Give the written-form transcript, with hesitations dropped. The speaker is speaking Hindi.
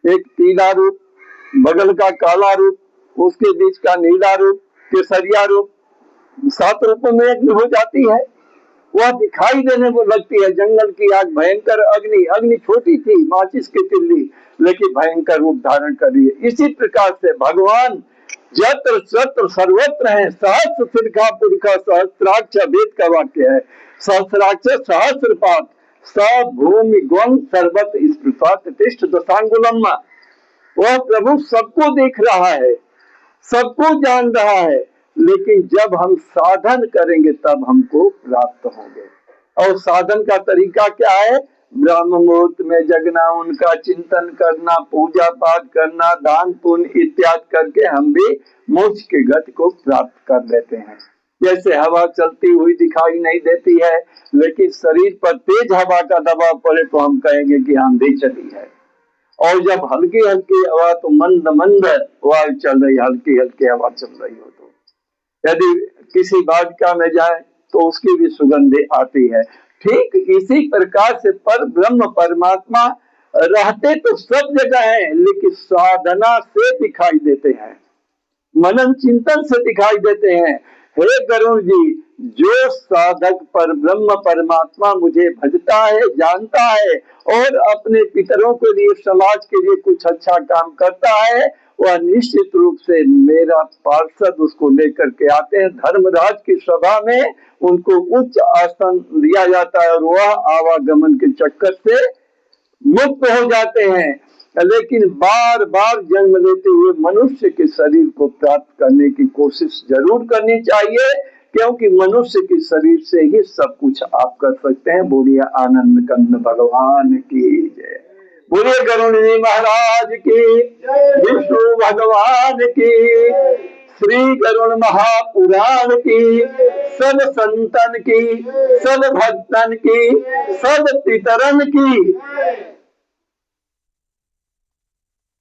एक पीला रूप, बगल का काला रूप, उसके बीच का नीला रूप, केसरिया रूप, 7 रूपों में अग्नि हो जाती है। वह दिखाई देने को लगती है। जंगल की आग, भयंकर अग्नि, अग्नि छोटी थी, माचिस की तिल्ली, लेकिन भयंकर रूप धारण कर रही है। इसी प्रकार से भगवान जत्र तत्र सर्वत्र है। सहस्र सिरखा पुरखा सहस्त्राक्ष, वेद का वाक्य है। सहस्राक्ष सहस्रपात, सब भूमि गम सर्वत स्पृशात तिष्ठ दशांगुलम। वह प्रभु सबको देख रहा है, सबको जान रहा है, लेकिन जब हम साधन करेंगे तब हमको प्राप्त होंगे। और साधन का तरीका क्या है? ब्रह्म मुहूर्त में जगना, उनका चिंतन करना, पूजा पाठ करना, दान पुण्य इत्यादि करके हम भी मोक्ष की गति को प्राप्त कर लेते हैं। जैसे हवा चलती हुई दिखाई नहीं देती है, लेकिन शरीर पर तेज हवा का दबाव पड़े तो हम कहेंगे कि आंधी चली है। और जब हल्की हल्की हवा, तो मंद मंद हवा चल रही, हल्की हल्की हवा चल रही हो, तो यदि किसी वाटिका में जाए तो उसकी भी सुगंधी आती है। ठीक इसी प्रकार से पर ब्रह्म परमात्मा रहते तो सब जगह है, लेकिन साधना से दिखाई देते हैं, मनन चिंतन से दिखाई देते हैं। हे गरुण जी, जो साधक पर ब्रह्म परमात्मा मुझे भजता है, जानता है और अपने पितरों के लिए, समाज के लिए कुछ अच्छा काम करता है, वह निश्चित रूप से मेरा पार्षद उसको लेकर के आते हैं। धर्मराज की सभा में उनको उच्च आसन दिया जाता है और वह आवागमन के चक्कर से मुक्त हो जाते हैं। लेकिन बार बार जन्म लेते हुए मनुष्य के शरीर को प्राप्त करने की कोशिश जरूर करनी चाहिए, क्योंकि मनुष्य के शरीर से ही सब कुछ आप कर सकते हैं। बोलिए आनंद कंद भगवान की जय, बोलिए गरुड़ जी महाराज की, विष्णु भगवान की, श्री गरुड़ महापुराण की, सब संतन की, सब भक्तन की, सब पितरन की